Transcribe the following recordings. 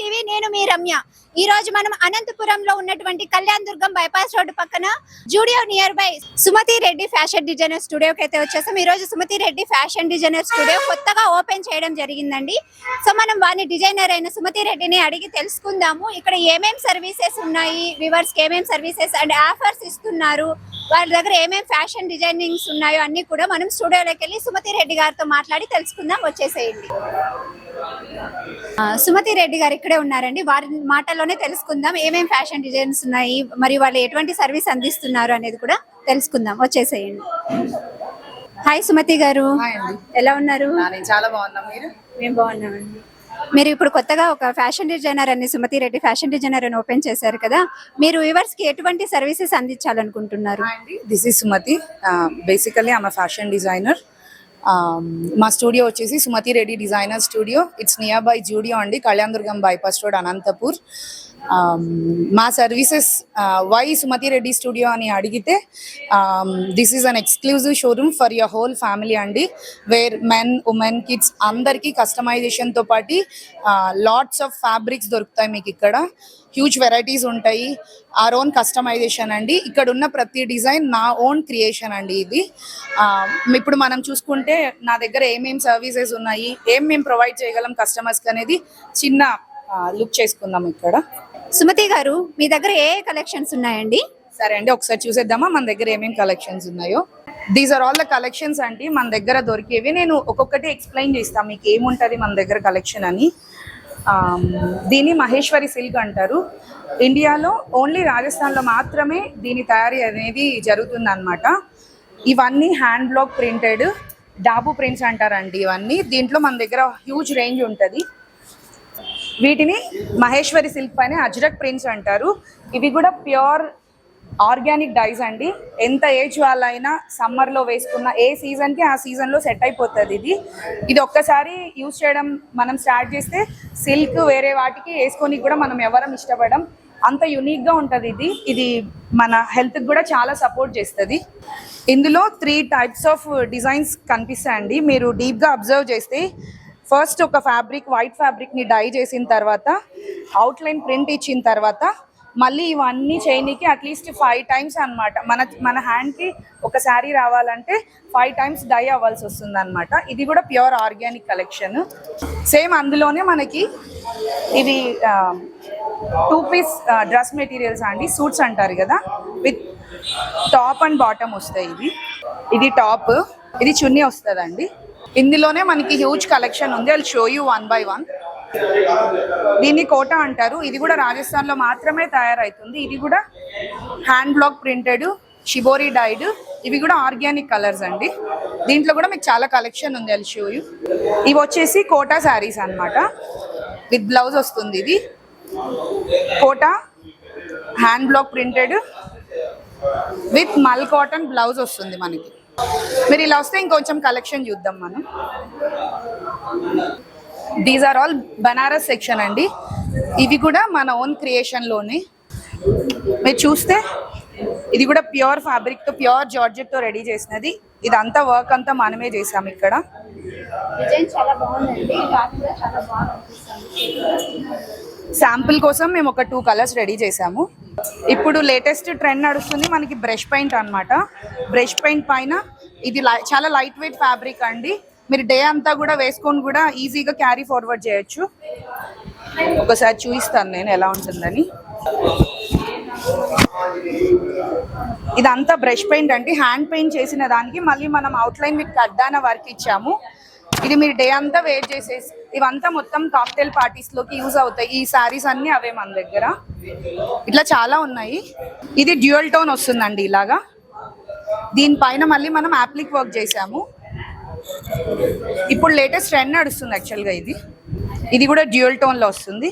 TV నేను మీ రమ్య. ఈ రోజు మనం అనంతపురంలో ఉన్నటువంటి కళ్యాణ్ దుర్గం బైపాస్ రోడ్డు పక్కన Zudio near by Sumathi Reddy fashion designer స్టూడియోకి అయితే వచ్చేసాం. ఈ రోజు Sumathi Reddy fashion designer studio కొత్తగా ఓపెన్ చేయడం జరిగిందండి. సో మనం వాని డిజైనర్ అయిన సుమతి రెడ్డిని అడిగి తెలుసుకుందాము ఇక్కడ ఏమేం సర్వీసెస్ ఉన్నాయి, వ్యూవర్స్ కి ఏమేం సర్వీసెస్ అండ్ ఆఫర్స్ ఇస్తున్నారు, వాళ్ళ దగ్గర ఏమేం ఫ్యాషన్ డిజైనింగ్స్ ఉన్నాయో అన్ని కూడా మనం స్టూడియోలోకి వెళ్ళి సుమతి రెడ్డి గారితో మాట్లాడి తెలుసుకుందాం. వచ్చేసేయండి. సుమతి రెడ్డి గారు ఇక్కడే ఉన్నారండి. వారి మాటల్లోనే తెలుసుకుందాం ఏమేం ఫ్యాషన్ డిజైన్స్ ఉన్నాయి, మరి వాళ్ళు ఎటువంటి సర్వీస్ అందిస్తున్నారు అనేది కూడా తెలుసుకుందాం. వచ్చేసేయండి. హాయ్ సుమతి గారు, ఎలా ఉన్నారు? చాలా బాగున్నాం. మీరు? మేము బాగున్నామండి. మీరు ఇప్పుడు కొత్తగా ఒక ఫ్యాషన్ డిజైనర్ అని సుమతి రెడ్డి ఫ్యాషన్ డిజైనర్ అని ఓపెన్ చేశారు కదా, మీరు వ్యూవర్స్ కి ఎటువంటి సర్వీసెస్ అందించాలనుకుంటున్నారు? This is Sumathi. Basically I'm a fashion designer. మా స్టూడియో వచ్చేసి Sumathi Reddy designer studio. It's nearby Zudio అండి, కళ్యాణ్ దుర్గం బైపాస్ రోడ్, అనంతపూర్. మా services why Sumathi Reddy studio అని అడిగితే, this is an exclusive showroom for your whole family అండి, వేర్ మెన్, ఉమెన్, కిడ్స్ అందరికీ కస్టమైజేషన్తో పాటు లాట్స్ ఆఫ్ ఫ్యాబ్రిక్స్ దొరుకుతాయి మీకు ఇక్కడ. హ్యూజ్ వెరైటీస్ ఉంటాయి. ఆర్ ఓన్ కస్టమైజేషన్ అండి. ఇక్కడ ఉన్న ప్రతి డిజైన్ నా ఓన్ క్రియేషన్ అండి. ఇది ఇప్పుడు మనం చూసుకుంటే నా దగ్గర ఏమేమి సర్వీసెస్ ఉన్నాయి, మేము ప్రొవైడ్ చేయగలం కస్టమర్స్కి అనేది చిన్న లుక్ చేసుకుందాం ఇక్కడ. సుమతి గారు, మీ దగ్గర ఏ కలెక్షన్స్ ఉన్నాయండి? సరే అండి, ఒకసారి చూసేద్దామా మన దగ్గర ఏమేమి కలెక్షన్స్ ఉన్నాయో. These are all the collections అండి మన దగ్గర దొరికేవి. నేను ఒక్కొక్కటి ఎక్స్ప్లెయిన్ చేస్తాను మీకు ఏముంటుంది మన దగ్గర కలెక్షన్ అని. దీన్ని మహేశ్వరి సిల్క్ అంటారు. ఇండియాలో ఓన్లీ రాజస్థాన్లో మాత్రమే దీని తయారీ అనేది జరుగుతుంది అనమాట. ఇవన్నీ హ్యాండ్ బ్లాక్ ప్రింటెడ్ డాబు ప్రింట్స్ అంటారండి ఇవన్నీ. దీంట్లో మన దగ్గర హ్యూజ్ రేంజ్ ఉంటుంది. వీటిని మహేశ్వరి సిల్క్ పైన అజ్రక్ ప్రింట్స్ అంటారు. ఇవి కూడా ప్యూర్ ఆర్గానిక్ డైస్ అండి. ఎంత ఏజ్ వాళ్ళైనా సమ్మర్లో వేసుకున్న ఏ సీజన్కి ఆ సీజన్లో సెట్ అయిపోతుంది. ఇది ఒక్కసారి యూజ్ చేయడం మనం స్టార్ట్ చేస్తే సిల్క్ వేరే వాటికి వేసుకొని కూడా మనం ఎవరం ఇష్టపడం, అంత యునిక్గా ఉంటుంది. ఇది మన హెల్త్కి కూడా చాలా సపోర్ట్ చేస్తుంది. ఇందులో 3 టైప్స్ ఆఫ్ డిజైన్స్ కనిపిస్తాయండి. మీరు డీప్గా అబ్జర్వ్ చేస్తే ఫస్ట్ ఒక ఫ్యాబ్రిక్, వైట్ ఫ్యాబ్రిక్ని డై చేసిన తర్వాత అవుట్లైన్ ప్రింట్ ఇచ్చిన తర్వాత మళ్ళీ ఇవన్నీ చేయనీకి అట్లీస్ట్ 5 టైమ్స్ అనమాట. మన హ్యాండ్కి ఒక శారీ రావాలంటే 5 టైమ్స్ డై అవ్వాల్సి వస్తుంది అనమాట. ఇది కూడా ప్యూర్ ఆర్గానిక్ కలెక్షన్. సేమ్ అందులోనే మనకి ఇవి 2 పీస్ డ్రెస్ మెటీరియల్స్ అండి, సూట్స్ అంటారు కదా, విత్ టాప్ అండ్ బాటమ్ వస్తాయి. ఇది టాప్, ఇది చున్నీ వస్తుందండి. ఇందులోనే మనకి హ్యూజ్ కలెక్షన్ ఉంది. I'll show you 1 by 1. దీన్ని కోటా అంటారు. ఇది కూడా రాజస్థాన్లో మాత్రమే తయారవుతుంది. ఇది కూడా hand block printed, shibori died. ఇవి కూడా ఆర్గానిక్ కలర్స్ అండి. దీంట్లో కూడా మీకు చాలా కలెక్షన్ ఉంది. I'll show you. ఇవి వచ్చేసి కోటా శారీస్ అనమాట, విత్ బ్లౌజ్ వస్తుంది. ఇది Kota hand block printed with mul cotton blouse వస్తుంది మనకి. మీరు ఇలా వస్తే ఇంకొంచెం కలెక్షన్ చూద్దాం మనం. These are all Banaras section అండి. ఇవి కూడా మన ఓన్ క్రియేషన్లోనే. మీరు చూస్తే ఇది కూడా ప్యూర్ ఫ్యాబ్రిక్తో, ప్యూర్ జార్జెట్తో రెడీ చేసినది. ఇదంతా వర్క్ అంతా మనమే చేసాము ఇక్కడ. శాంపుల్ కోసం మేము ఒక 2 కలర్స్ రెడీ చేసాము. ఇప్పుడు లేటెస్ట్ ట్రెండ్ నడుస్తుంది మనకి బ్రష్ పెయింట్ అనమాట. బ్రష్ పెయింట్ పైన ఇది చాలా లైట్ వెయిట్ ఫ్యాబ్రిక్ అండి. మీరు డే అంతా కూడా వేసుకొని కూడా ఈజీగా క్యారీ ఫార్వర్డ్ చేయొచ్చు. ఒకసారి చూపిస్తాను నేను ఎలా ఉంటుందని. ఇదంతా బ్రష్ పెయింట్ అండి. హ్యాండ్ పెయింట్ చేసిన దానికి మళ్ళీ మనం అవుట్లైన్ విత్ కడ్డాన వర్క్ ఇచ్చాము. ఇది మీరు డే అంతా వేర్ చేసేసి, ఇవంతా మొత్తం కాక్టైల్ పార్టీస్లోకి యూజ్ అవుతాయి. ఈ శారీస్ అన్నీ అవే మన దగ్గర. ఇట్లా చాలా ఉన్నాయి. ఇది డ్యూయల్ టోన్ వస్తుందండి ఇలాగా. దీనిపైన మళ్ళీ మనం యాప్లిక్ వర్క్ చేసాము. ఇప్పుడు లేటెస్ట్ ట్రెండ్ నడుస్తుంది యాక్చువల్గా. ఇది కూడా డ్యూయల్ టోన్లో వస్తుంది.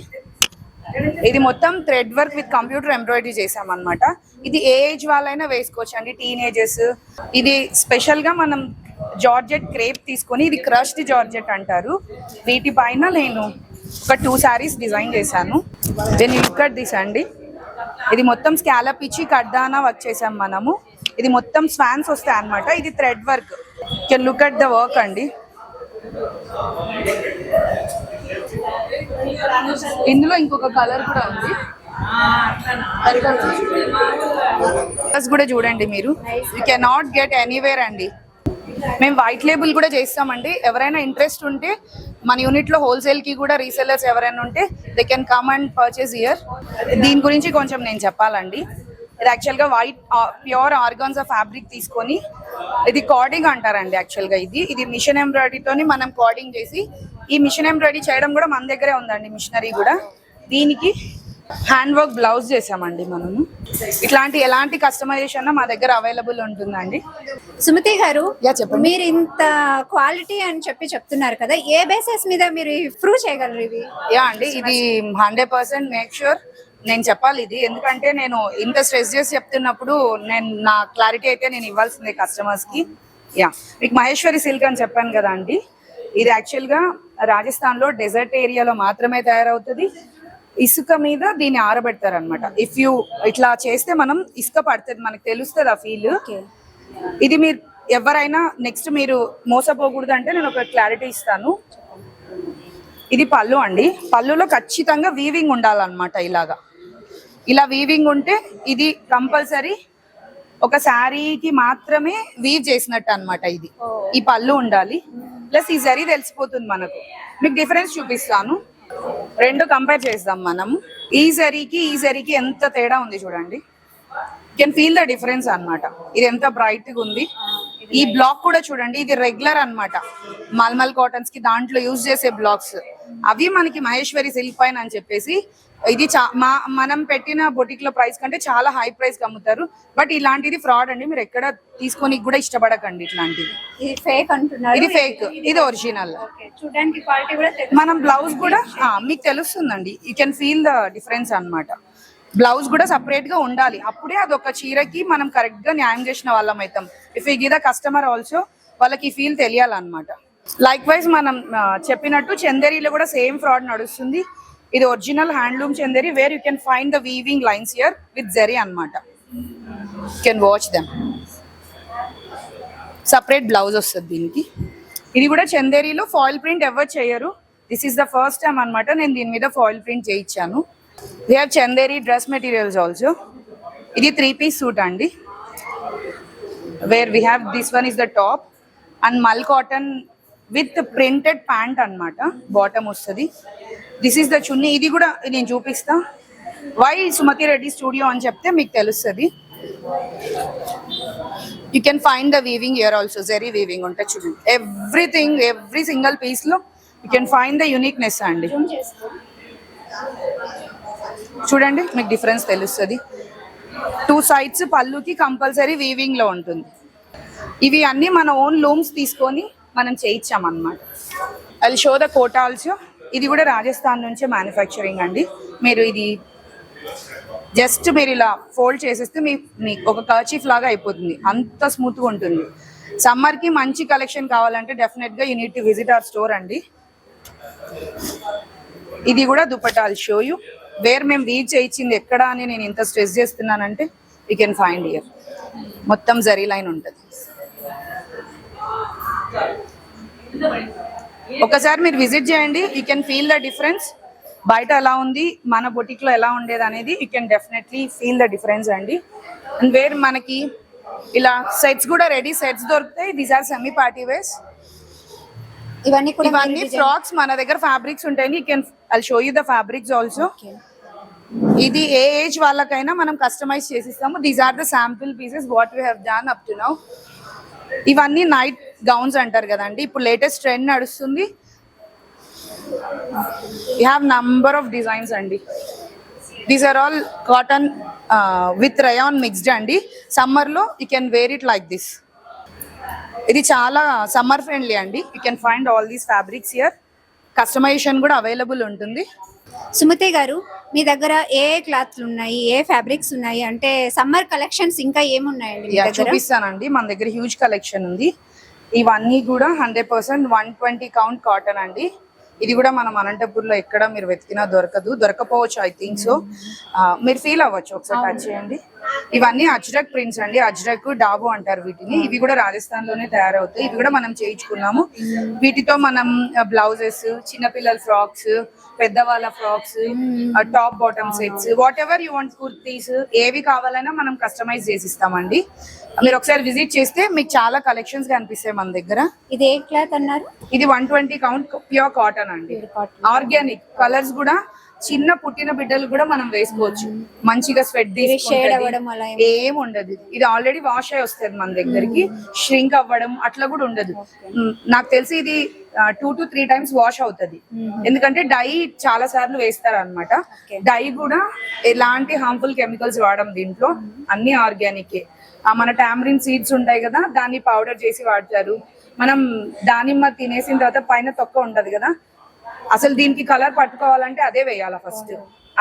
ఇది మొత్తం thread work with computer embroidery చేసామన్నమాట. ఇది ఏ ఏజ్ వాళ్ళైనా వేసుకోవచ్చు అండి, టీనేజర్స్. ఇది స్పెషల్గా మనం జార్జెట్ క్రేప్ తీసుకొని, ఇది క్రష్డ్ జార్జెట్ అంటారు. వీటిపైన నేను ఒక 2 శారీస్ డిజైన్ చేశాను. దెన్ లుక్ అట్ దిస్ అండి. ఇది మొత్తం స్కాలప్ ఇచ్చి కడ్డానా వర్క్ చేసాం మనము. ఇది మొత్తం స్వాన్స్ వస్తాయి అన్నమాట. ఇది thread work. Can look at the work అండి. ఇందులో ఇంకొక కలర్ కూడా ఉంది. కలర్స్ కూడా చూడండి మీరు, you can not get anywhere అండి. మేము వైట్ లేబుల్ కూడా చేస్తామండి. ఎవరైనా ఇంట్రెస్ట్ ఉంటే మన యూనిట్ లో హోల్సేల్ కి కూడా రీసెల్లర్స్ ఎవరైనా ఉంటే they can come and purchase here. దీని గురించి కొంచెం నేను చెప్పాలండి. ఇది యాక్చువల్ గా వైట్ ప్యూర్ ఆర్గాన్జా ఫ్యాబ్రిక్ తీసుకొని ఇది కార్డింగ్ అంటారండి. యాక్చువల్ గా ఇది మిషన్ ఎంబ్రాయిడరీతోని మనం కార్డింగ్ చేసి, ఈ మిషన్ ఎంబ్రాయిడరీ చేయడం కూడా మన దగ్గరే ఉందండి, మిషనరీ కూడా. దీనికి హ్యాండ్ వర్క్ బ్లౌజ్ చేసామండి మనము. ఇట్లాంటి ఎలాంటి కస్టమైజేషన్ మా దగ్గర అవైలబుల్ ఉంటుందండి. సుమతి గారు, చెప్పండి. మీరు ఇంత క్వాలిటీ అని చెప్తున్నారు కదా, ఏ బేసిస్ మీద మీరు ప్రూవ్ చేయగలరు ఇవి? అండి, ఇది 100% మేక్ ష్యూర్ నేను చెప్పాలి ఇది. ఎందుకంటే నేను ఇంత స్ట్రెస్ చేసి చెప్తున్నప్పుడు నా క్లారిటీ అయితే నేను ఇవ్వాల్సిందే కస్టమర్స్ కి. మీకు మహేశ్వరి సిల్క్ అని చెప్పాను కదా అండి, ఇది యాక్చువల్ గా రాజస్థాన్ లో డెజర్ట్ ఏరియాలో మాత్రమే తయారవుతుంది. ఇసుక మీద దీన్ని ఆరబెడతారు అనమాట. ఇఫ్ యూ ఇట్లా చేస్తే మనం ఇసుక పడుతుంది, మనకు తెలుస్తుంది ఆ ఫీల్. ఇది మీరు ఎవరైనా నెక్స్ట్ మీరు మోసపోకూడదు అంటే నేను ఒక క్లారిటీ ఇస్తాను. ఇది పళ్ళు అండి. పళ్ళులో ఖచ్చితంగా వీవింగ్ ఉండాలన్నమాట. ఇలా వీవింగ్ ఉంటే ఇది కంపల్సరీ ఒక శారీకి మాత్రమే వీవ్ చేసినట్టు అన్నమాట. ఈ పళ్ళు ఉండాలి, ప్లస్ ఈ జరీ తెలిసిపోతుంది మనకు. మీకు డిఫరెన్స్ చూపిస్తాను, రెండు కంపేర్ చేద్దాం మనం. ఈ జరీకి ఎంత తేడా ఉంది చూడండి. కెన్ ఫీల్ ద డిఫరెన్స్ అన్నమాట. ఇది ఎంత బ్రైట్ గా ఉంది. ఈ బ్లాక్ కూడా చూడండి, ఇది రెగ్యులర్ అన్నమాట. మల్మల్ కాటన్స్ కి దాంట్లో యూజ్ చేసే బ్లాక్స్ అవి మనకి మహేశ్వరి సిల్క్ పైన అని చెప్పేసి ఇది మనం పెట్టిన బొటిక్ లో ప్రైస్ కంటే చాలా హై ప్రైస్ కి అమ్ముతారు. బట్ ఇలాంటిది ఫ్రాడ్ అండి, మీరు ఎక్కడ తీసుకొని కూడా ఇష్టపడకండి. ఇట్లాంటిది ఇది ఫేక్ అంటున్నారు. ఇది ఫేక్, ఇది ఒరిజినల్. చూడడానికి క్వాలిటీ కూడా మనం బ్లౌజ్ కూడా మీకు తెలుస్తుందండి, you can feel the difference అన్నమాట. బ్లౌజ్ కూడా సపరేట్ గా ఉండాలి, అప్పుడే అదొక చీరకి మనం కరెక్ట్ గా న్యాయం చేసిన వాళ్ళం అవుతాం. If you give the customer also వాళ్ళకి ఈ ఫీల్ తెలియాలన్నమాట. లైక్ వైజ్ మనం చెప్పినట్టు చందేరీలో కూడా సేమ్ ఫ్రాడ్ నడుస్తుంది. ఇది original handloom Chanderi, where you can find the weaving lines here with zari అన్నమాట. You can watch them. Separate blouse వస్తుంది దీనికి. ఇది కూడా చందేరీలో ఫాయిల్ ప్రింట్ ఎవరు చేయరు. This is the first time అన్నమాట నేను దీని మీద ఫాయిల్ ప్రింట్ చేయించాను. We have Chanderi dress materials also. ఇది 3-piece సూట్ అండి, where we have this one is the top and mul cotton with printed pant అన్నమాట. బాటమ్ వస్తుంది. దిస్ ఈస్ ద చున్నీ. ఇది కూడా నేను చూపిస్తా. వై సుమతి రెడ్డి స్టూడియో అని చెప్తే మీకు తెలుస్తుంది. You can find the weaving here also. Zari weaving ఉంటుంది చూడండి. ఎవ్రీథింగ్, ఎవ్రీ సింగిల్ పీస్ లో you can find the uniqueness అండి. చూడండి, మీకు డిఫరెన్స్ తెలుస్తుంది. 2 sides పళ్ళుకి కంపల్సరీ వీవింగ్ లో ఉంటుంది. ఇవి అన్ని మన ఓన్ లూమ్స్ తీసుకొని మనం చేయించామన్నమాట. అది షో ద కోట ఆల్సో. ఇది కూడా రాజస్థాన్ నుంచే మ్యానుఫ్యాక్చరింగ్ అండి. మీరు ఇది జస్ట్ మీరు ఇలా ఫోల్డ్ చేసేస్తే మీకు ఒక కర్చీఫ్ లాగా అయిపోతుంది, అంత స్మూత్ గా ఉంటుంది. సమ్మర్ కి మంచి కలెక్షన్ కావాలంటే డెఫినెట్ గా you need to visit our store అండి. ఇది కూడా దుపట్టాలు షో యూ, వేర్ మేము వీవ్ చేయించింది ఎక్కడ అని నేను ఇంత స్ట్రెస్ చేస్తున్నానంటే యూ కెన్ ఫైండ్ హియర్. మొత్తం జరీ లైన్ ఉంటుంది. ఒకసారి మీరు విజిట్ చేయండి, you can feel the difference. బయట ఎలా ఉంది, మన బొటిక్ లో ఎలా ఉండేది అనేది you can definitely feel the difference అండి. అండ్ వేర్ మనకి ఇలా సెట్స్ కూడా రెడీ సెట్స్ దొరుకుతాయి. These are semi party wears. ఇవన్నీ ఫ్రాక్స్. మన దగ్గర ఫ్యాబ్రిక్స్ ఉంటాయి. You can I show you the fabrics also. ఇది ఏ ఏజ్ వాళ్ళకైనా మనం కస్టమైజ్ చేసిస్తాము. These are the sample pieces what we have done up to now. ఇవన్నీ నైట్ గౌన్స్ అంటారు కదండి, ఇప్పుడు లేటెస్ట్ ట్రెండ్ నడుస్తుంది. You have number of designs అండి. These are all cotton with rayon mixed అండి. సమ్మర్ లో you can wear it like this. ఇది చాలా సమ్మర్ ఫ్రెండ్లీ అండి. You can find all these fabrics here. Customization కూడా available ఉంటుంది. సుమతి గారు, మీ దగ్గర ఏ క్లాత్లు ఉన్నాయి, ఏ ఫ్యాబ్రిక్స్ ఉన్నాయి, అంటే సమ్మర్ కలెక్షన్స్ ఇంకా ఏమున్నాయండి మీ దగ్గర? చూపిస్తానండి. మన దగ్గర హ్యూజ్ కలెక్షన్ ఉంది. ఇవన్నీ కూడా 100% 120 count కాటన్ అండి. ఇది కూడా మనం అనంతపూర్ లో ఎక్కడ మీరు వెతికినా దొరకపోవచ్చు. I think so. మీరు ఫీల్ అవ్వచ్చు, ఒకసారి టచ్ చేయండి. ఇవన్నీ అజ్రక్ ప్రింట్స్ అండి. అజ్రక్ డాబు అంటారు వీటిని. ఇవి కూడా రాజస్థాన్ లోనే తయారవుతాయి. ఇవి కూడా మనం చేయించుకున్నాము. వీటితో మనం బ్లౌజెస్, చిన్నపిల్లల ఫ్రాక్స్, పెద్దవాళ్ళ frocks, top bottom sets, what ever you want, kurtis, ఏవి కావాలన్నా మనం కస్టమైజ్ చేసి ఇస్తామండి. మీరు ఒకసారి విజిట్ చేస్తే మీకు చాలా కలెక్షన్స్ కనిపిస్తాయి మన దగ్గర. ఇది ఏ క్లాత్ అన్నారు? ఇది 120 కౌంట్ ప్యూర్ కాటన్ అండి. ఆర్గానిక్ కలర్స్ కూడా చిన్న పుట్టిన బిడ్డలు కూడా మనం వేసుకోవచ్చు. మంచిగా స్వెట్ షేడ్ అవ్వడం అలా ఏం ఉండదు. ఇది ఆల్రెడీ వాష్ అయి వస్తుంది మన దగ్గరికి. ష్రింక్ అవ్వడం అట్లా కూడా ఉండదు. నాకు తెలిసి ఇది 2 to 3 times వాష్ అవుతుంది. ఎందుకంటే డై చాలా సార్లు వేస్తారు అనమాట. డై కూడా ఎలాంటి హార్మ్ఫుల్ కెమికల్స్ వాడడం దీంట్లో. అన్ని ఆర్గానిక్. మన టామరిన్ సీడ్స్ ఉంటాయి కదా, దాన్ని పౌడర్ చేసి వాడతారు. మనం దానిమ్మ తినేసిన తర్వాత పైన తొక్క ఉంటది కదా, అసలు దీనికి కలర్ పట్టుకోవాలంటే అదే వేయాలి ఫస్ట్.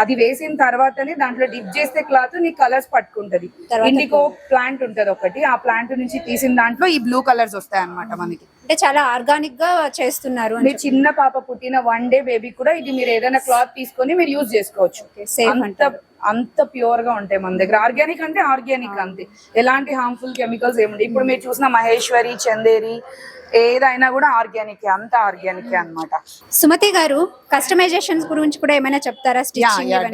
అది వేసిన తర్వాతనే దాంట్లో డిప్ చేస్తే క్లాత్ నీకు కలర్స్ పట్టుకుంటది. ఇండిగో ప్లాంట్ ఉంటది ఒకటి, ఆ ప్లాంట్ నుంచి తీసిన దాంట్లో ఈ బ్లూ కలర్స్ వస్తాయి అన్నమాట మనకి. అంటే చాలా ఆర్గానిక్ గా చేస్తున్నారు. మీరు చిన్న పాప పుట్టిన 1 day బేబీ కూడా ఇది మీరు ఏదైనా క్లాత్ తీసుకొని మీరు యూజ్ చేసుకోవచ్చు. అంత ప్యూర్ గా ఉంటాయి మన దగ్గర. ఆర్గానిక్ అంటే ఆర్గానిక్ అంతే, ఎలాంటి హార్మ్ఫుల్ కెమికల్స్ ఏముంటాయి. ఇప్పుడు మీరు చూసిన మహేశ్వరి, చందేరి ఏదైనా కూడా ఆర్గానిక్, అంత ఆర్గానిక్ అన్నమాట. సుమతి గారు, కస్టమైజేషన్స్ గురించి కూడా ఏమైనా చెప్తారా?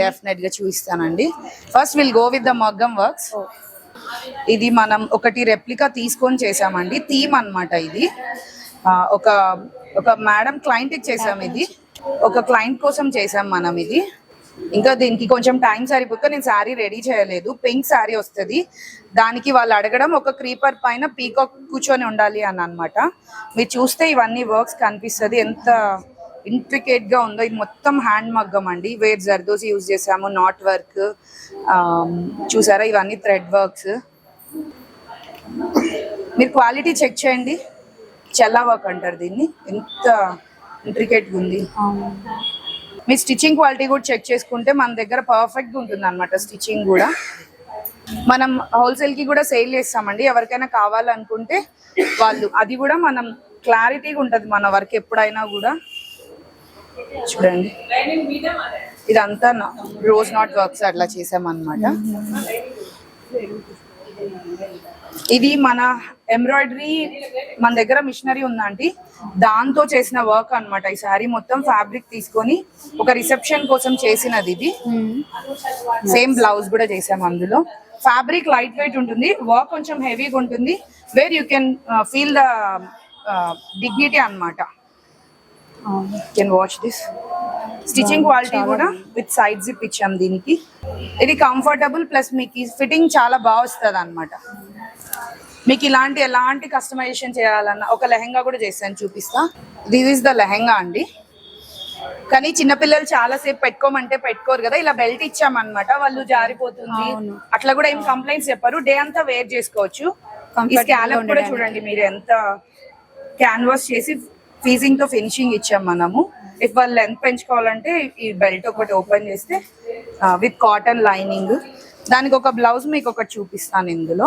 డెఫినెట్ గా చూపిస్తానండి. First will go with the మగ్గం వర్క్స్. ఇది మనం ఒకటి రెప్లికా తీసుకొని చేసామండి. థీమ్ అన్నమాట ఇది. ఒక మేడం క్లయింట్ కి చేసాం. ఇది ఒక క్లయింట్ కోసం చేసాం మనం ఇది. ఇంకా దీనికి కొంచెం టైం సరిపోక నేను శారీ రెడీ చేయలేదు. పింక్ శారీ వస్తుంది. దానికి వాళ్ళు అడగడం ఒక క్రీపర్ పైన పీకాక్ కూర్చొని ఉండాలి అని అన్నమాట. మీరు చూస్తే ఇవన్నీ వర్క్స్ కనిపిస్తుంది ఎంత ఇంట్రికేట్ గా ఉందో. ఇది మొత్తం హ్యాండ్ మగ్గం అండి. వేర్ జర్దోసి యూజ్ చేసాము, నాట్ వర్క్ చూసారా, ఇవన్నీ థ్రెడ్ వర్క్స్. మీరు క్వాలిటీ చెక్ చేయండి. చెల్లా వర్క్ అంటారు దీన్ని. ఎంత ఇంట్రికేట్ ఉంది. మీ స్టిచ్చింగ్ క్వాలిటీ కూడా చెక్ చేసుకుంటే మన దగ్గర పర్ఫెక్ట్ గా ఉంటుంది అనమాట. స్టిచ్చింగ్ కూడా మనం హోల్సేల్ కి కూడా సేల్ చేస్తామండి. ఎవరికైనా కావాలనుకుంటే వాళ్ళు, అది కూడా మనం క్లారిటీగా ఉంటది మన వర్క్ ఎప్పుడైనా కూడా. చూడండి, ఇదంతా రోజ్ నాట్ వర్క్స్ అట్లా చేసామన్నమాట. ఇది మన ఎంబ్రాయిడరీ, మన దగ్గర మిషనరీ ఉందండి, దాంతో చేసిన వర్క్ అన్నమాట. ఈ శారీ మొత్తం ఫ్యాబ్రిక్ తీసుకొని ఒక రిసెప్షన్ కోసం చేసినది ఇది. సేమ్ బ్లౌజ్ కూడా చేసాం అందులో. ఫ్యాబ్రిక్ లైట్ వెయిట్ ఉంటుంది, వర్క్ కొంచెం హెవీగా ఉంటుంది. Where you can feel the dignity అన్నమాట. Can watch this. Stitching quality కూడా విత్ సైడ్ జిప్ ఇచ్చాం దీనికి. ఇది కంఫర్టబుల్ ప్లస్ మీకు ఫిట్టింగ్ చాలా బాగా వస్తుంది అన్నమాట. మీకు ఎలాంటి కస్టమైజేషన్ చేయాలన్నా, ఒక లెహంగా కూడా చేస్తాను, చూపిస్తా. దిస్ ఇస్ ద లెహంగా అండి. కానీ చిన్నపిల్లలు చాలా సేపు పెట్టుకోమంటే పెట్టుకోరు కదా, ఇలా బెల్ట్ ఇచ్చామన్నమాట. వాళ్ళు జారిపోతుంది అట్లా కూడా ఏం కంప్లైంట్స్ చెప్పారు. డే అంతా వేర్ చేసుకోవచ్చు. ఈ స్కాలప్ కూడా చూడండి మీరు, ఎంత క్యాన్వాస్ చేసి ఫీజింగ్ తో ఫినిషింగ్ ఇచ్చాం మనము. ఇఫ్ వాళ్ళు లెంత్ పెంచుకోవాలంటే ఈ బెల్ట్ ఒకటి ఓపెన్ చేస్తే విత్ కాటన్ లైనింగ్. దానికి ఒక బ్లౌజ్ మీకు ఒకటి చూపిస్తాను ఇందులో.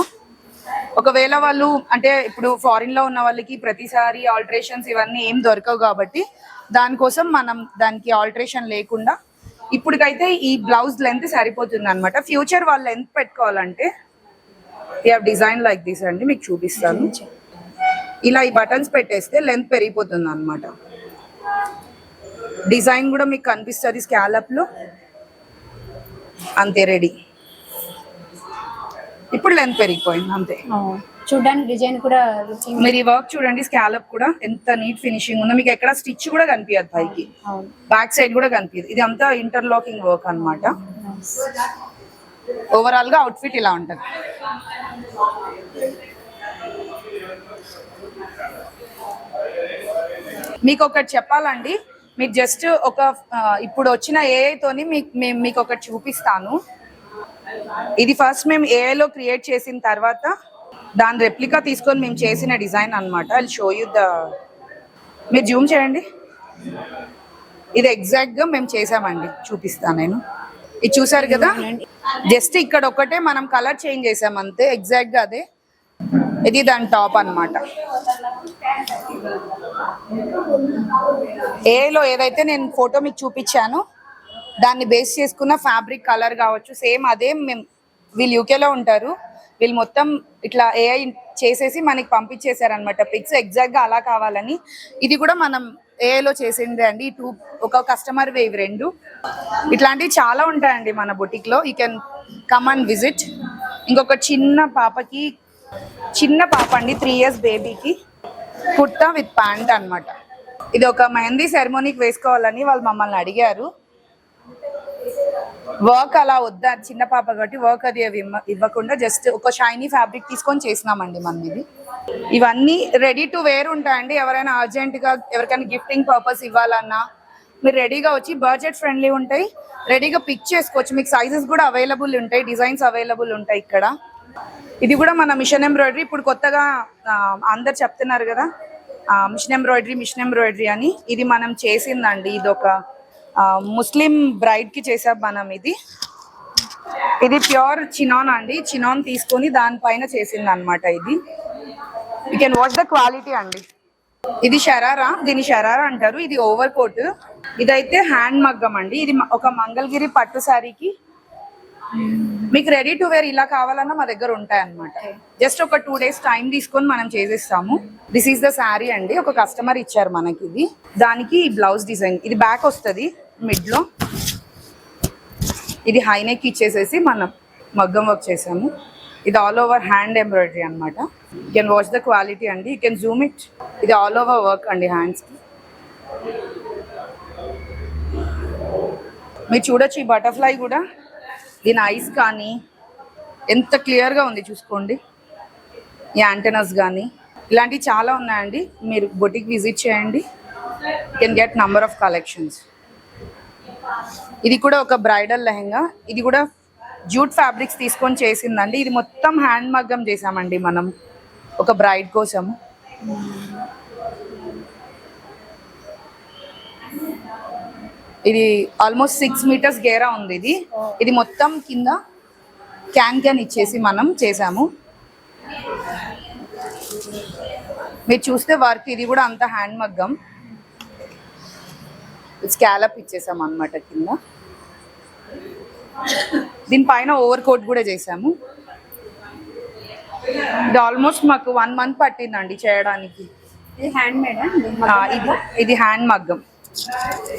ఒకవేళ వాళ్ళు అంటే ఇప్పుడు ఫారిన్ లో ఉన్న వాళ్ళకి ప్రతిసారి ఆల్టరేషన్స్ ఇవన్నీ ఏం దొరకవు కాబట్టి దానికోసం మనం దానికి ఆల్టరేషన్ లేకుండా ఇప్పటికైతే ఈ బ్లౌజ్ లెంత్ సరిపోతుంది అనమాట. ఫ్యూచర్ వాళ్ళు లెంత్ పెట్టుకోవాలంటే ఈ డిజైన్ లైక్ దిస్ అండి, మీకు చూపిస్తాను. ఇలా ఈ బటన్స్ పెట్టేస్తే లెంత్ పెరిగిపోతుంది అనమాట. డిజైన్ కూడా మీకు కనిపిస్తుంది స్కాలప్ లో. అంతే, రెడీ. ఇప్పుడు లెంత్ పెరిగిపోయింది అంతే. చూడండి డిజైన్ కూడా. మీరు ఈ వర్క్ చూడండి, స్కాలప్ కూడా ఎంత నీట్ ఫినిషింగ్ ఉందో. మీకు ఎక్కడ స్టిచ్ కూడా కనిపించదు పైకి, బ్యాక్ సైడ్ కూడా కనిపించదు. ఇది అంతా ఇంటర్లాకింగ్ వర్క్ అన్నమాట. ఓవరాల్ గా అవుట్ఫిట్ ఇలా ఉంటది. మీకు ఒకటి చెప్పాలండి, మీకు జస్ట్ ఒక ఇప్పుడు వచ్చిన ఏఐ తోని మీకు ఒకటి చూపిస్తాను. ఇది ఫస్ట్ మేము ఏఐలో క్రియేట్ చేసిన తర్వాత దాని రెప్లికా తీసుకొని మేము చేసిన డిజైన్ అన్నమాట. ఐ షో యూ ద, మీరు జూమ్ చేయండి. ఇది ఎగ్జాక్ట్ గా మేము చేసామండి, చూపిస్తాను నేను. ఇది చూసారు కదా, జస్ట్ ఇక్కడ ఒకటే మనం కలర్ చేంజ్ చేసాం అంతే, ఎగ్జాక్ట్ గా అదే. ఇది దాని టాప్ అన్నమాట. ఏలో ఏదైతే నేను ఫోటో మీకు చూపించాను దాన్ని బేస్ చేసుకున్న ఫ్యాబ్రిక్ కలర్ కావచ్చు, సేమ్ అదే మేము వీళ్ళు యూకేలో ఉంటారు. వీళ్ళు మొత్తం ఇట్లా ఏఐ చేసేసి మనకి పంపించేశారనమాట పిక్స్ ఎగ్జాక్ట్ గా అలా కావాలని. ఇది కూడా మనం ఏఐలో చేసిందే అండి. ఒక కస్టమర్ ఇవి రెండు. ఇట్లాంటివి చాలా ఉంటాయండి మన బొటిక్ లో. You can come and visit. ఇంకొక చిన్న పాప అండి, 3 years బేబీకి కుర్తా విత్ ప్యాంట్ అన్నమాట. ఇది ఒక మెహందీ సెరమోనీకి వేసుకోవాలని వాళ్ళు మమ్మల్ని అడిగారు. వర్క్ అలా వద్దా, చిన్న పాప కాబట్టి వర్క్ అది అవి ఇవ్వకుండా జస్ట్ ఒక షైనీ ఫ్యాబ్రిక్ తీసుకొని చేసినామండి మనం ఇది. ఇవన్నీ రెడీ టు వేర్ ఉంటాయండి. ఎవరైనా అర్జెంటుగా ఎవరికైనా గిఫ్టింగ్ పర్పస్ ఇవ్వాలన్నా మీరు రెడీగా వచ్చి, బడ్జెట్ ఫ్రెండ్లీ ఉంటాయి, రెడీగా పిక్ చేసుకోవచ్చు. మీకు సైజెస్ కూడా అవైలబుల్ ఉంటాయి, డిజైన్స్ అవైలబుల్ ఉంటాయి ఇక్కడ. ఇది కూడా మన మిషన్ ఎంబ్రాయిడరీ. ఇప్పుడు కొత్తగా అందరు చెప్తున్నారు కదా మిషన్ ఎంబ్రాయిడరీ అని. ఇది మనం చేసిందండి. ఇది ఒక ముస్లిం బ్రైడ్ కి చేసాం మనం. ఇది ప్యూర్ చినాన్ అండి. చినాన్ తీసుకొని దానిపైన చేసింది అనమాట. ఇది you can watch the quality అండి. ఇది షరారా, దీని షరారా అంటారు. ఇది ఓవర్ కోట్. ఇదైతే హ్యాండ్ మగ్గం అండి. ఇది ఒక మంగళగిరి పట్టు శారీకి మీకు రెడీ టు వేర్ ఇలా కావాలన్నా మా దగ్గర ఉంటాయి అన్నమాట. జస్ట్ ఒక 2 days టైం తీసుకొని మనం చేసేస్తాము. దిస్ ఈస్ ద శారీ అండి. ఒక కస్టమర్ ఇచ్చారు మనకి ఇది. దానికి బ్లౌజ్ డిజైన్ ఇది బ్యాక్ వస్తుంది మిడ్ లో. ఇది హై నెక్ ఇచ్చేసేసి మనం మగ్గం వర్క్ చేసాము. ఇది ఆల్ ఓవర్ హ్యాండ్ ఎంబ్రాయిడరీ అనమాట. You can watch the quality అండి. You can zoom it. ఇది ఆల్ ఓవర్ వర్క్ అండి హ్యాండ్స్ కి. మీరు చూడొచ్చు ఈ బటర్ఫ్లై కూడా. దీని ఐస్ కానీ ఎంత క్లియర్గా ఉంది చూసుకోండి. ఈ యాంటెనస్ కానీ ఇలాంటివి చాలా ఉన్నాయండి. మీరు బొటిక్ విజిట్ చేయండి. Can get number of collections. ఇది కూడా ఒక బ్రైడల్ లెహెంగా. ఇది కూడా జూట్ ఫ్యాబ్రిక్స్ తీసుకొని చేసిందండి. ఇది మొత్తం హ్యాండ్ మగ్గం చేసామండి మనం ఒక బ్రైడ్ కోసం. ఇది ఆల్మోస్ట్ 6 meters గేరా ఉంది. ఇది మొత్తం కింద క్యాన్ ఇచ్చేసి మనం చేసాము. మీరు చూస్తే వర్క్ ఇది కూడా అంత హ్యాండ్ మగ్గం. స్కాలప్ ఇచ్చేసాం అన్నమాట కింద. దీనిపైన ఓవర్ కోట్ కూడా చేసాము. ఇది ఆల్మోస్ట్ మాకు 1 month పట్టిందండి చేయడానికి. ఇది హ్యాండ్ మేడ్. ఇది హ్యాండ్ మగ్గం.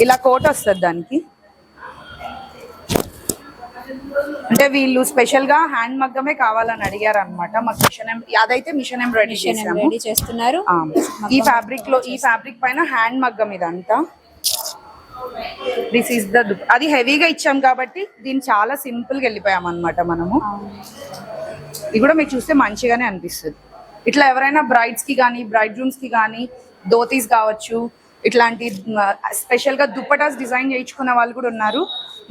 ఇలా కోట్ వస్తుంది దానికి. అంటే వీళ్ళు స్పెషల్ గా హ్యాండ్ మగ్గమే కావాలని అడిగారు అనమాట. మాకు అదైతే మిషన్ ఎంబ్రాయిడరీ చేస్తున్నారు. ఈ ఫ్యాబ్రిక్ పైన హ్యాండ్ మగ్గం ఇదంతా. దిస్ ఈస్ ద అది హెవీగా ఇచ్చాం కాబట్టి దీన్ని చాలా సింపుల్ గా వెళ్ళిపోయాం అనమాట మనము. ఇది కూడా మీకు చూస్తే మంచిగానే అనిపిస్తుంది. ఇట్లా ఎవరైనా బ్రైడ్స్ కి కానీ బ్రైడ్ రూమ్స్ కి కానీ ధోతీస్ కావచ్చు, ఇట్లాంటి స్పెషల్ గా దుప్పటాస్ డిజైన్ చేయించుకున్న వాళ్ళు కూడా ఉన్నారు.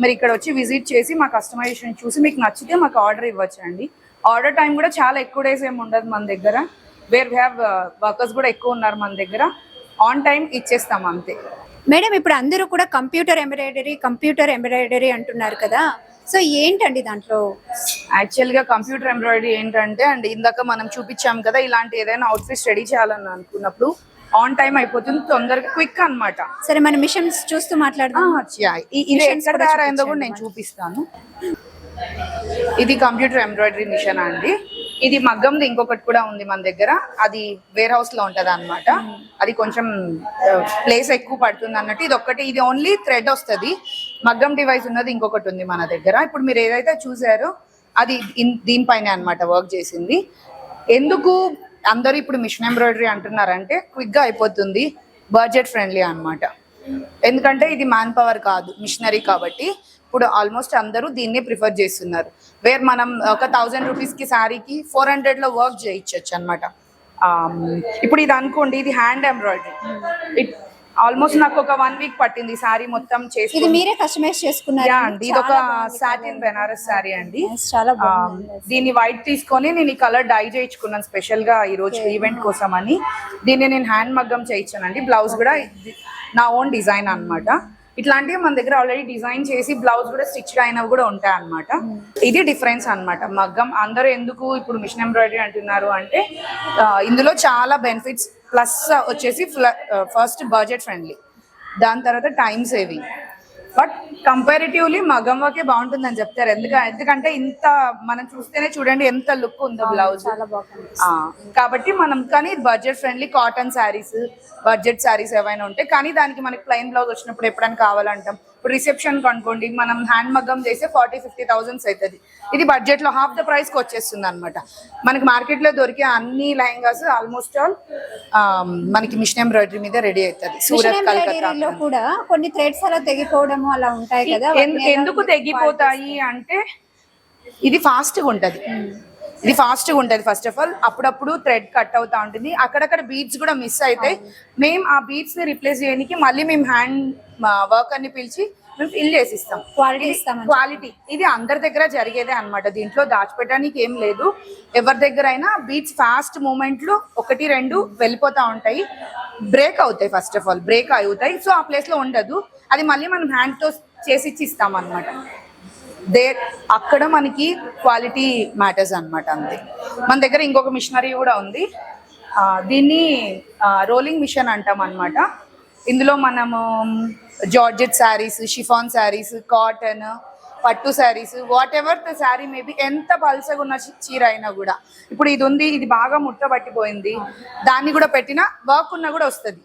మరి ఇక్కడ వచ్చి విజిట్ చేసి మా కస్టమైజేషన్ చూసి మీకు నచ్చితే మాకు ఆర్డర్ ఇవ్వచ్చు అండి. ఆర్డర్ టైం కూడా చాలా ఎక్కువ డేస్ ఏమి ఉండదు మన దగ్గర. వీ హ్యావ్ వర్కర్స్ కూడా ఎక్కువ ఉన్నారు మన దగ్గర. ఆన్ టైం ఇచ్చేస్తాం అంతే. మేడం ఇప్పుడు అందరూ కూడా కంప్యూటర్ ఎంబ్రాయిడరీ అంటున్నారు కదా, సో ఏంటండి దాంట్లో? యాక్చువల్ గా కంప్యూటర్ ఎంబ్రాయిడరీ ఏంటంటే అండి, ఇందాక మనం చూపించాం కదా, ఇలాంటి ఏదైనా అవుట్ఫిట్స్ రెడీ చేయాలని అనుకున్నప్పుడు ఆన్ టైం అయిపోతుంది, తొందరగా క్విక్ అన్నమాట. సరే మన మిషన్స్ చూస్తూ మాట్లాడదాం. ఇది ఎక్కడ తయారైందో కూడా నేను చూపిస్తాను. ఇది కంప్యూటర్ ఎంబ్రాయిడరీ మిషన్ అండి. ఇది మగ్గంది ఇంకొకటి కూడా ఉంది మన దగ్గర. అది వేర్ హౌస్ లో ఉంటది అన్నమాట. అది కొంచెం ప్లేస్ ఎక్కువ పడుతుంది అన్నట్టు. ఇది ఓన్లీ థ్రెడ్ వస్తుంది. మగ్గం డివైస్ ఉన్నది ఇంకొకటి ఉంది మన దగ్గర. ఇప్పుడు మీరు ఏదైతే చూసారో అది దీనిపైన అన్నమాట వర్క్ చేసింది. ఎందుకు అందరూ ఇప్పుడు మిషన్ ఎంబ్రాయిడరీ అంటున్నారంటే క్విక్ గా అయిపోతుంది, బడ్జెట్ ఫ్రెండ్లీ అన్నమాట. ఎందుకంటే ఇది మ్యాన్ పవర్ కాదు, మిషనరీ కాబట్టి ఇప్పుడు ఆల్మోస్ట్ అందరూ దీన్నే ప్రిఫర్ చేస్తున్నారు. వేర్ మనం ఒక 1000 రూపీస్ కి శారీకి 400 లో వర్క్ చేయించవచ్చు అనమాట. ఇప్పుడు ఇది అనుకోండి, ఇది హ్యాండ్ ఎంబ్రాయిడరీ. ఆల్మోస్ట్ నాకు ఒక 1 week పట్టింది శారీ మొత్తం చేసి. ఇది మీరే కస్టమైజ్ చేసుకున్నారా? అండి, ఇది ఒక సాటిన్ బెనారస్ శారీ అండి. చాలా బాగుంది. దీన్ని వైట్ తీసుకొని నేను ఈ కలర్ డై చేయించుకున్నాను స్పెషల్ గా ఈ రోజు ఈవెంట్ కోసం అని. దీన్ని నేను హ్యాండ్ మగ్గం చేయించానండి. బ్లౌజ్ కూడా నా ఓన్ డిజైన్ అన్నమాట. ఇట్లాంటివి మన దగ్గర ఆల్రెడీ డిజైన్ చేసి బ్లౌజ్ కూడా స్టిచ్ అయినవి కూడా ఉంటాయి అన్నమాట. ఇది డిఫరెన్స్ అన్నమాట. మగ్గం అందరూ ఎందుకు ఇప్పుడు మిషన్ ఎంబ్రాయిడరీ అంటున్నారు అంటే ఇందులో చాలా బెనిఫిట్స్. ప్లస్ వచ్చేసి ఫస్ట్ బడ్జెట్ ఫ్రెండ్లీ, దాని తర్వాత టైం సేవింగ్, బట్ కంపారిటివ్లీ మగం వర్కే బాగుంటుందని చెప్తారు. ఎందుకంటే ఇంత మనం చూస్తేనే చూడండి ఎంత లుక్ ఉందో బ్లౌజ్. చాలా బాగుంది. కాబట్టి మనం కానీ budget friendly cotton saris, budget saris ఏవైనా ఉంటాయి, కానీ దానికి మనకి ప్లెయిన్ బ్లౌజ్ వచ్చినప్పుడు ఎప్పుడైనా కావాలంటాం. ఇప్పుడు రిసెప్షన్ అనుకోండి మనం హ్యాండ్ మగ్గం చేస్తే 40-50,000 అవుతుంది. ఇది బడ్జెట్ లో హాఫ్ ద ప్రైస్ కి వచ్చేస్తుంది అనమాట. మనకి మార్కెట్ లో దొరికే అన్ని లెహంగాస్ ఆల్మోస్ట్ ఆల్ మనకి మిషన్ ఎంబ్రాయిడరీ మీద రెడీ అవుతుంది. సూరత్, ఎంబ్రాయిడరీలో కూడా కొన్ని థ్రెడ్స్ అలా తెగిపోవడం అలా ఉంటాయి కదా, ఎందుకు తెగిపోతాయి అంటే ఇది ఫాస్ట్ గా ఉంటది. ఇది ఫాస్ట్ గా ఉంటది. ఫస్ట్ ఆఫ్ ఆల్ అప్పుడప్పుడు థ్రెడ్ కట్ అవుతా ఉంటుంది, అక్కడక్కడ బీడ్స్ కూడా మిస్ అవుతాయి. మేము ఆ బీడ్స్ ని రిప్లేస్ చేయడానికి మళ్ళీ మేము హ్యాండ్ వర్క్ అని పిలిచి మేము ఫిల్ చేసిస్తాం. క్వాలిటీ ఇది అందరి దగ్గర జరిగేదే అన్నమాట. దీంట్లో దాచిపెట్టడానికి ఏం లేదు. ఎవరి దగ్గర అయినా బీడ్స్ ఫాస్ట్ మూమెంట్ లో 1-2 వెళ్ళిపోతా ఉంటాయి, బ్రేక్ అవుతాయి. ఫస్ట్ ఆఫ్ ఆల్ బ్రేక్ అవుతాయి. సో ఆ ప్లేస్ లో ఉండదు, అది మళ్ళీ మనం హ్యాండ్ తో చేసి ఇస్తాం అనమాట. అక్కడ మనకి క్వాలిటీ మ్యాటర్స్ అన్నమాట. అంతే. మన దగ్గర ఇంకొక మిషనరీ కూడా ఉంది, దీన్ని రోలింగ్ మిషన్ అంటాం అన్నమాట. ఇందులో మనము georgette saris, chiffon saris, cotton, పట్టు saris, whatever the sari maybe, ఎంత పల్సగా ఉన్న చీర అయినా కూడా, ఇప్పుడు ఇది ఉంది, ఇది బాగా ముట్ట పట్టిపోయింది, దాన్ని కూడా పెట్టినా వర్క్ ఉన్నా కూడా వస్తుంది,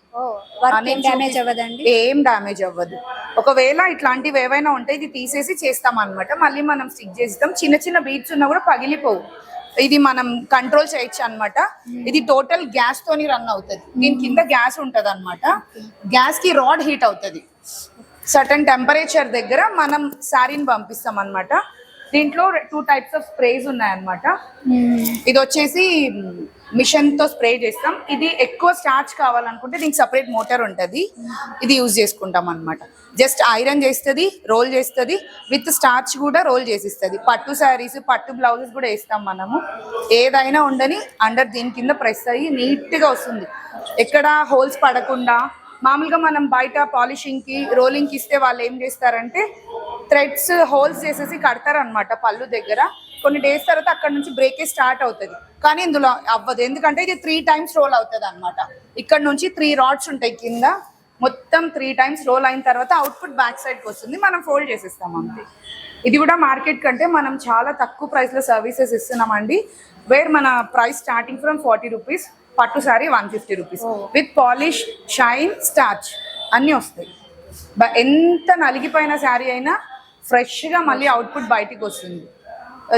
ఏం డ్యామేజ్ అవ్వదు. ఒకవేళ ఇట్లాంటివి ఏవైనా ఉంటే ఇది తీసేసి చేస్తాం అనమాట, మళ్ళీ మనం స్టిక్ చేస్తాం. చిన్న చిన్న బీట్స్ ఉన్నా కూడా పగిలిపోవు. ఇది మనం కంట్రోల్ చేయొచ్చు అనమాట. ఇది టోటల్ గ్యాస్ తోని రన్ అవుతుంది. దీని కింద గ్యాస్ ఉంటది అనమాట. గ్యాస్ కి రాడ్ హీట్ అవుతుంది. సర్టన్ టెంపరేచర్ దగ్గర మనం శారీని పంపిస్తాం అనమాట. దీంట్లో 2 types ఆఫ్ స్ప్రేస్ ఉన్నాయన్నమాట. ఇది వచ్చేసి మిషన్ తో స్ప్రే చేస్తాం. ఇది ఎక్కువ స్టార్చ్ కావాలనుకుంటే దీనికి సపరేట్ మోటార్ ఉంటుంది, ఇది యూజ్ చేసుకుంటాం అనమాట. జస్ట్ ఐరన్ చేస్తుంది, రోల్ చేస్తుంది, విత్ స్టార్చ్ కూడా రోల్ చేసిస్తుంది. పట్టు శారీస్, పట్టు బ్లౌజెస్ కూడా వేస్తాం మనము. ఏదైనా ఉండని అండర్ దీని కింద ప్రెస్ అయ్యి నీట్ గా వస్తుంది, ఎక్కడ హోల్స్ పడకుండా. మామూలుగా మనం బయట పాలిషింగ్ కి, రోలింగ్ కి ఇస్తే వాళ్ళు ఏం చేస్తారంటే థ్రెడ్స్ హోల్స్ చేసేసి కడతారు అనమాట పళ్ళు దగ్గర. కొన్ని డేస్ తర్వాత అక్కడ నుంచి బ్రేకేజ్ స్టార్ట్ అవుతుంది, కానీ ఇందులో అవ్వదు. ఎందుకంటే ఇది 3 times రోల్ అవుతుంది అనమాట. ఇక్కడ నుంచి 3 rods ఉంటాయి కింద, మొత్తం 3 times రోల్ అయిన తర్వాత అవుట్పుట్ బ్యాక్ సైడ్ కి వస్తుంది, మనం ఫోల్డ్ చేసేస్తాం అంతే. ఇది కూడా మార్కెట్ కంటే మనం చాలా తక్కువ ప్రైస్ లో సర్వీసెస్ ఇస్తున్నామండి. వేర్ మన ప్రైస్ స్టార్టింగ్ ఫ్రమ్ 40 rupees, పట్టు sorry 150 rupees, with polish, shine, starch అన్నీ వస్తాయి. ఎంత నలిగిపోయిన శారీ అయినా ఫ్రెష్గా మళ్ళీ అవుట్పుట్ బయటికి వస్తుంది.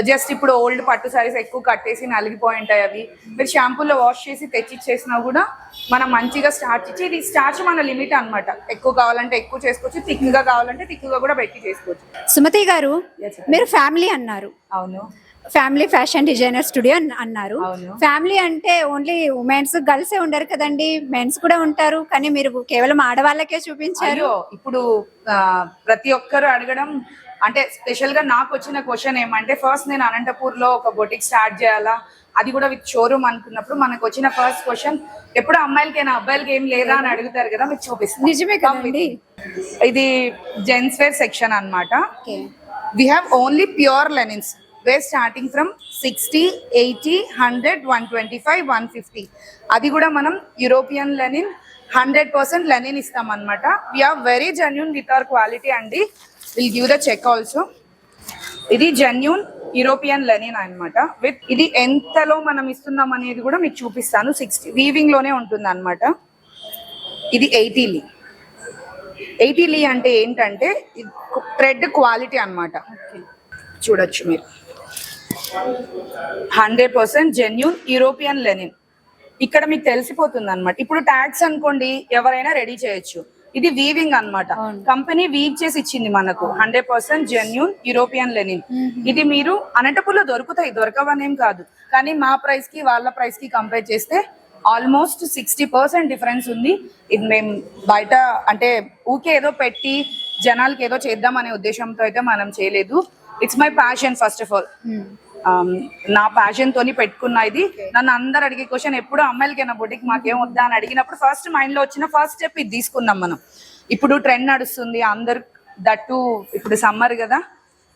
జస్ట్ ఇప్పుడు ఓల్డ్ పట్టు శారీస్ ఎక్కువ కట్టేసి నలిగిపోయి ఉంటాయి, అవి మీరు షాంపూలో వాష్ చేసి తెచ్చిచ్చేసినా కూడా మనం మంచిగా స్టార్చ్ ఇచ్చి, ఇది స్టార్చ్ మన లిమిట్ అనమాట. ఎక్కువ కావాలంటే ఎక్కువ చేసుకోవచ్చు, థిక్గా కావాలంటే థిక్గా కూడా పెట్టి చేసుకోవచ్చు. సుమతి గారు, మీరు ఫ్యామిలీ అన్నారు. అవును, ఫ్యామిలీ ఫ్యాషన్ డిజైనర్ స్టూడియో అన్నారు. అవును. ఫ్యామిలీ అంటే ఓన్లీ ఉమెన్స్, గర్ల్సే ఉండరు కదండి, మెన్స్ కూడా ఉంటారు, కానీ మీరు కేవలం ఆడవాళ్ళకే చూపించారు. ఇప్పుడు ప్రతి ఒక్కరు అడగడం అంటే స్పెషల్ గా నాకు వచ్చిన క్వశ్చన్ ఏమంటే, ఫస్ట్ నేను అనంతపూర్ లో ఒక బొటిక్ స్టార్ట్ చేయాలా, అది కూడా విత్ షోరూమ్ అనుకున్నప్పుడు మనకు వచ్చిన ఫస్ట్ క్వశ్చన్ ఎప్పుడు అమ్మాయిలకైనా అబ్బాయిలకి ఏం లేదా అని అడుగుతారు కదా, మీకు చూపిస్తాను. నిజమే కదండి. ఇది జెంట్స్ వేర్ సెక్షన్ అన్నమాట. We have only pure linens, where starting from 60, 80, 100, 125, 150. అది కూడా మనం యూరోపియన్ లెనిన్, 100% లెనిన్ ఇస్తాం అనమాట. We are very genuine with our quality అండి. Will give the check also. ఇది జెన్యూన్ యూరోపియన్ లెనిన్ అన్నమాట. విత్ ఇది ఎంతలో మనం ఇస్తున్నాం అనేది కూడా మీకు చూపిస్తాను. 60 వీవింగ్ లోనే ఉంటుంది అనమాట. ఇది 80 లీ. 80 లీ అంటే ఏంటంటే థ్రెడ్ క్వాలిటీ అన్నమాట. చూడొచ్చు మీరు, 100% జెన్యూన్ యూరోపియన్ లెనిన్. ఇక్కడ మీకు తెలిసిపోతుంది అనమాట. ఇప్పుడు ట్యాగ్స్ అనుకోండి ఎవరైనా రెడీ చేయొచ్చు, ఇది వీవింగ్ అన్నమాట. కంపెనీ వీవ్ చేసి ఇచ్చింది మనకు. 100% జెన్యూన్ యూరోపియన్ లెనిన్. ఇది మీరు అనంతపూర్లో దొరుకుతాయి, దొరకవనేం కాదు, కానీ మా ప్రైస్ కి వాళ్ళ ప్రైస్ కి కంపేర్ చేస్తే ఆల్మోస్ట్ 60% డిఫరెన్స్ ఉంది. ఇది మేము బయట అంటే ఊకే ఏదో పెట్టి జనాలకి ఏదో చేద్దాం అనే ఉద్దేశంతో అయితే మనం చేయలేదు. It's my passion first of all. నా ప్యాషన్ తోని పెట్టుకున్నా ఇది. నన్ను అందరు అడిగే క్వశ్చన్ ఎప్పుడు అమ్మాయిలకైనా బొటిక్ మాకేం వద్దా అని అడిగినప్పుడు ఫస్ట్ మైండ్ లో వచ్చిన ఫస్ట్ స్టెప్ ఇది తీసుకున్నాం మనం. ఇప్పుడు ట్రెండ్ నడుస్తుంది అందరు, దట్టు ఇప్పుడు సమ్మర్ కదా,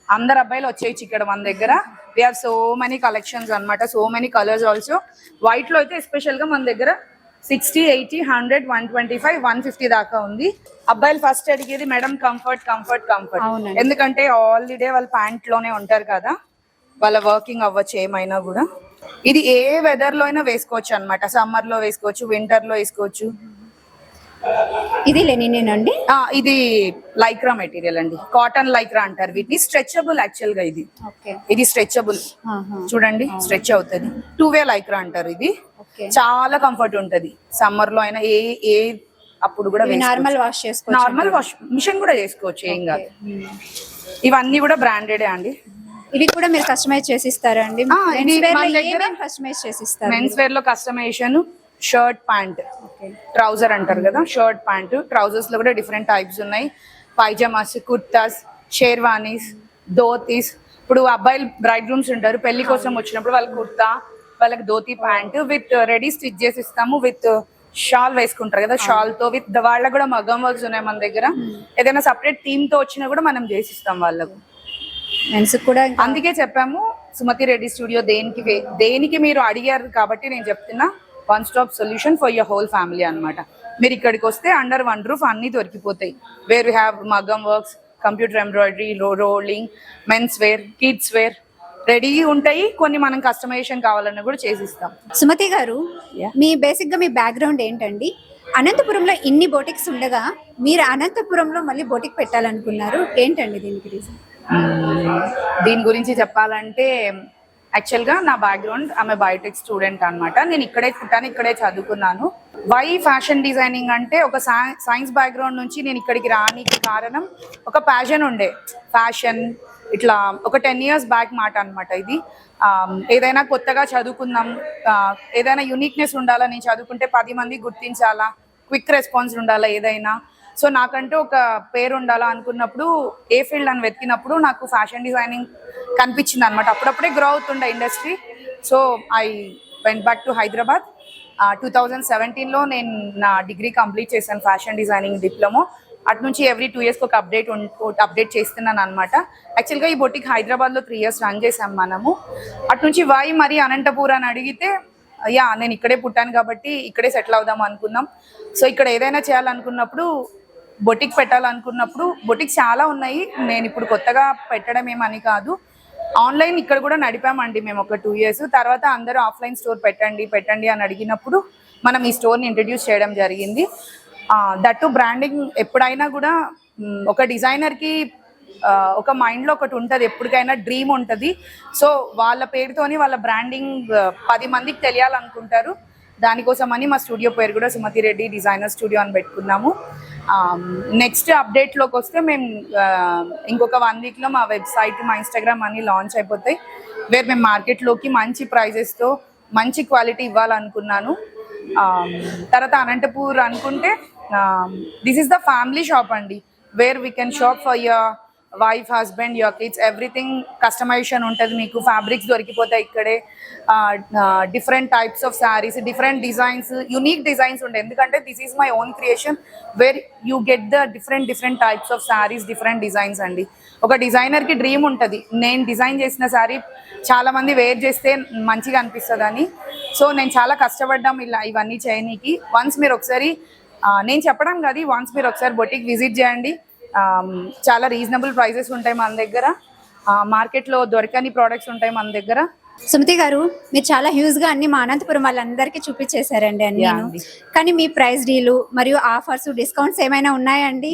అందరు అబ్బాయిలు వచ్చేయచ్చు ఇక్కడ మన దగ్గర. We have so many collections అన్నమాట, so many colours also. White లో అయితే ఎస్పెషల్ గా మన దగ్గర 60, 80, 100, 125, 150 దాకా ఉంది. అబ్బాయిలు ఫస్ట్ అడిగేది మేడం కంఫర్ట్ కంఫర్ట్ కంఫర్ట్, అవునండి. ఎందుకంటే ఆల్ ది డే వాళ్ళు ప్యాంట్ లోనే ఉంటారు కదా, వాళ్ళ వర్కింగ్ అవ్వచ్చు ఏమైనా కూడా. ఇది ఏ వెదర్ లో అయినా వేసుకోవచ్చు అన్నమాట. సమ్మర్ లో వేసుకోవచ్చు, వింటర్ లో వేసుకోవచ్చు. ఇది లెనినేనండి. ఇది లైక్రా మెటీరియల్ అండి, కాటన్ లైక్రా అంటారు వీటిని. స్ట్రెచబుల్ యాక్చువల్ గా ఇది. ఓకే. ఇది స్ట్రెచబుల్, చూడండి స్ట్రెచ్ అవుతుంది. 2-వే లైక్రా అంటారు ఇది. ఓకే. చాలా కంఫర్ట్ ఉంటది. సమ్మర్ లో అయినా ఏ ఏ అప్పుడు కూడా నార్మల్ వాష్ చేసుకోవచ్చు, నార్మల్ వాష్ మిషన్ కూడా చేసుకోవచ్చు, ఏం కాదు. ఇవన్నీ కూడా బ్రాండెడే అండి. ఇవి కూడా మీరు కస్టమైజ్ చేసి ఇస్తారా అండి? ఇది మన దగ్గర కస్టమైజ్ చేసి ఇస్తారు. మెన్స్ వేర్ లో కస్టమైజేషన్, షర్ట్ ప్యాంట్, ట్రౌజర్ అంటారు కదా, షర్ట్ ప్యాంట్. ట్రౌజర్స్ లో కూడా డిఫరెంట్ టైప్స్ ఉన్నాయి. పైజామాస్, కుర్తాస్, షేర్వానీస్, ధోతీస్. ఇప్పుడు అబ్బాయిలు బ్రైడ్ రూమ్స్ ఉంటారు, పెళ్లి కోసం వచ్చినప్పుడు వాళ్ళకి కుర్తా, వాళ్ళకి dhoti pant with ready stitch చేసి ఇస్తాము. విత్ షాల్ వేసుకుంటారు కదా, షాల్ తో విత్ వాళ్ళకి కూడా మగ్గం వర్క్స్ ఉన్నాయి మన దగ్గర. ఏదైనా సపరేట్ థీమ్ తో వచ్చినా కూడా మనం చేసిస్తాం వాళ్ళకు. మెన్స్ కూడా. అందుకే చెప్పాము సుమతి రెడ్డి స్టూడియో దేనికి మీరు అడిగారు కాబట్టి నేను చెప్తున్నా, one stop solution for your whole family అన్నమాట. మీరు ఇక్కడికి వస్తే అండర్ వన్ రూఫ్ అన్ని దొరికిపోతాయి. వేర్ వీ హ్యావ్ మగ్గం works, computer embroidery, rolling, men's wear, kids wear ready ఉంటాయి. కొన్ని మనం కస్టమైజేషన్ కావాలన్నా కూడా చేసిస్తాం. సుమతి గారు, మీ బేసిక్ గా మీ బ్యాక్గ్రౌండ్ ఏంటండి? అనంతపురంలో ఇన్ని బోటిక్స్ ఉండగా మీరు అనంతపురంలో మళ్ళీ బోటిక్ పెట్టాలనుకున్నారు, ఏంటండి దీనికి రీజన్? దీని గురించి చెప్పాలంటే యాక్చువల్గా నా బ్యాక్గ్రౌండ్ ఆమె బయోటెక్ స్టూడెంట్ అనమాట. నేను ఇక్కడే పుట్టాను, ఇక్కడే చదువుకున్నాను. వై ఫ్యాషన్ డిజైనింగ్ అంటే ఒక సైన్స్ బ్యాక్గ్రౌండ్ నుంచి నేను ఇక్కడికి రానికి కారణం ఒక ప్యాషన్ ఉండే. ఫ్యాషన్ ఇట్లా ఒక 10 years బ్యాక్ మాట అనమాట ఇది. ఏదైనా కొత్తగా చదువుకుందాం, ఏదైనా యునిక్నెస్ ఉండాలా, నేను చదువుకుంటే 10 మంది గుర్తించాలా, క్విక్ రెస్పాన్స్ ఉండాలా ఏదైనా. సో నాకంటూ ఒక పేరు ఉండాలా అనుకున్నప్పుడు ఏ ఫీల్డ్ అని వెతికినప్పుడు నాకు ఫ్యాషన్ డిజైనింగ్ కనిపించింది అనమాట. అప్పుడప్పుడే గ్రో అవుతుండే industry. So I went back to Hyderabad. 2017లో నేను నా డిగ్రీ కంప్లీట్ చేశాను, ఫ్యాషన్ డిజైనింగ్ డిప్లొమా. అటు నుంచి ఎవ్రీ 2 years ఒక అప్డేట్ చేస్తున్నాను అనమాట. యాక్చువల్గా ఈ బొటిక్ హైదరాబాద్లో 3 years రన్ చేసాం మనము. అటు నుంచి వై మరి అనంతపూర్ అని అడిగితే, నేను ఇక్కడే పుట్టాను కాబట్టి ఇక్కడే సెటిల్ అవుదాం అనుకున్నాం. సో ఇక్కడ ఏదైనా చేయాలనుకున్నప్పుడు, బొటిక్ పెట్టాలనుకున్నప్పుడు, బొటిక్ చాలా ఉన్నాయి. నేను ఇప్పుడు కొత్తగా పెట్టడం ఏమని కాదు, ఆన్లైన్ ఇక్కడ కూడా నడిపామండి మేము ఒక 2 years. తర్వాత అందరూ ఆఫ్లైన్ స్టోర్ పెట్టండి అని అడిగినప్పుడు మనం ఈ స్టోర్ని ఇంట్రడ్యూస్ చేయడం జరిగింది. దట్టు బ్రాండింగ్ ఎప్పుడైనా కూడా ఒక డిజైనర్కి ఒక మైండ్లో ఒకటి ఉంటుంది, ఎప్పటికైనా డ్రీమ్ ఉంటుంది. సో వాళ్ళ పేరుతోని వాళ్ళ బ్రాండింగ్ 10 మందికి తెలియాలనుకుంటారు. దానికోసమని మా స్టూడియో పేరు కూడా సుమతి రెడ్డి డిజైనర్ స్టూడియో అని పెట్టుకున్నాము. నెక్స్ట్ అప్డేట్లోకి వస్తే మేము ఇంకొక 1 weekలో మా వెబ్సైట్, మా ఇన్స్టాగ్రామ్ అన్ని లాంచ్ అయిపోతాయి. వేరు మేము మార్కెట్లోకి మంచి ప్రైజెస్తో మంచి క్వాలిటీ ఇవ్వాలనుకున్నాను. తర్వాత అనంతపూర్ అనుకుంటే this is the family shop అండి, where we can shop for your wife, husband, your kids, everything customization ఉంటుంది. మీకు ఫ్యాబ్రిక్స్ దొరికిపోతాయి ఇక్కడే. Different types of saris, different designs, unique designs ఉంటాయి. ఎందుకంటే this is my own creation, where you get the different types of saris, different designs అండి. ఒక డిజైనర్కి dream ఉంటుంది, నేను డిజైన్ చేసిన శారీ చాలా మంది వేర్ చేస్తే మంచిగా అనిపిస్తుందని. సో నేను చాలా కష్టపడ్డాం ఇవన్నీ చేయనీకి. వన్స్ మీరు ఒకసారి, నేను చెప్పడం కాదు, వన్స్ మీరు ఒకసారి బొటిక్ విజిట్ చేయండి. చాలా రీజనబుల్ ప్రైజెస్ ఉంటాయి మన దగ్గర, మార్కెట్లో దొరకని ప్రోడక్ట్స్ ఉంటాయి మన దగ్గర. సుమతి గారు, మీరు చాలా హ్యూజ్ గా అన్ని మా అనంతపురం వాళ్ళందరికీ చూపించేశారండి అన్ని. కానీ మీ ప్రైస్ డీలు మరియు ఆఫర్స్, డిస్కౌంట్స్ ఏమైనా ఉన్నాయండి?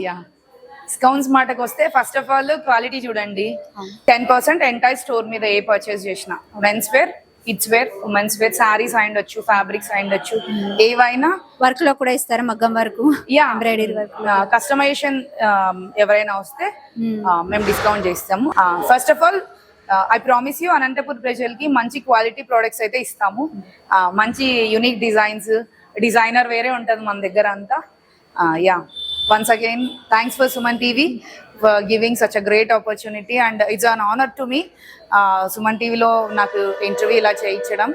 డిస్కౌంట్స్ మాటకు వస్తే ఫస్ట్ ఆఫ్ ఆల్ క్వాలిటీ చూడండి. 10% ఎంటైర్ స్టోర్ మీద ఏ పర్చేస్ చేసినా, men's wear, kids wear, women's wear, saris అయ్యొచ్చు, ఫ్యాబ్రిక్స్ అయ్యొచ్చు, ఏవైనా. వర్క్ లో కూడా ఇస్తారా? మగ్గం వర్క్, ఎంబ్రాయిడరీ వర్క్, కస్టమైజేషన్ ఎవరైనా వస్తే మేము డిస్కౌంట్ చేస్తాము. First of all I promise you, Anantapur ప్రజలకి మంచి క్వాలిటీ ప్రోడక్ట్స్ అయితే ఇస్తాము. మంచి యూనిక్ డిజైన్స్, డిజైనర్ వేరే ఉంటుంది మన దగ్గర అంతా. Once again, thanks for Suman TV for giving such a great opportunity, and it's an honor to me. Suman TV lo naku interview ila cheyinchadam.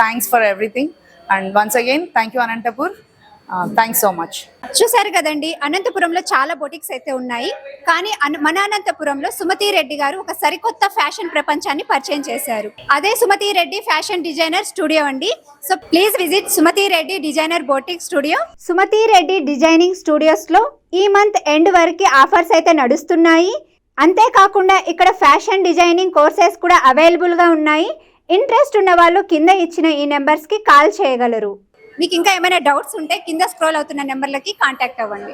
Thanks for everything, and once again thank you Anantapur. Thanks so much. చూసారు కదండి, అనంతపురంలో చాలా boutiques అయితే ఉన్నాయి, కానీ మన అనంతపురంలో సుమతి రెడ్డి గారు ఒక సరికొత్త ఫ్యాషన్ ప్రపంచాన్ని పరిచయం చేశారు. అదే Sumathi Reddy fashion designer studio అండి. So please visit Sumathi Reddy designer boutique studio. Sumathi Reddy designing studios లో ఈ మంత్ ఎండ్ వరకు ఆఫర్స్ అయితే నడుస్తున్నాయి. అంతేకాకుండా ఇక్కడ ఫ్యాషన్ డిజైనింగ్ కోర్సెస్ కూడా అవైలబుల్ గా ఉన్నాయి. ఇంట్రెస్ట్ ఉన్న వాళ్ళు కింద ఇచ్చిన ఈ నెంబర్స్ కి కాల్ చేయగలరు. మీకు ఇంకా ఏమైనా డౌట్స్ ఉంటే కింద స్క్రోల్ అవుతున్న నెంబర్లకి కాంటాక్ట్ అవ్వండి.